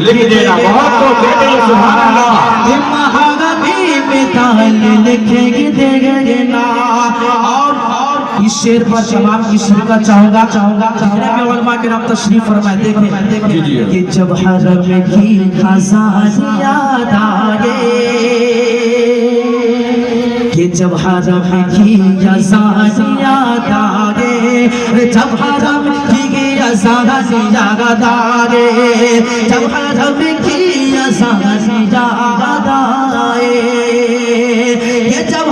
लिख देना, बहुत तो कहते हैं सुभान अल्लाह। लिखेंगे देना। और इस शेर पर जवाब की शिरका चाहूंगा के नाम तशरीफ फरमाए। देखें कि जब हरम की खजान याद आए, कि जब हरम की खजान याद आए, जब हरम की खजान याद आए, जब हरम की खजान याद आए, ये जब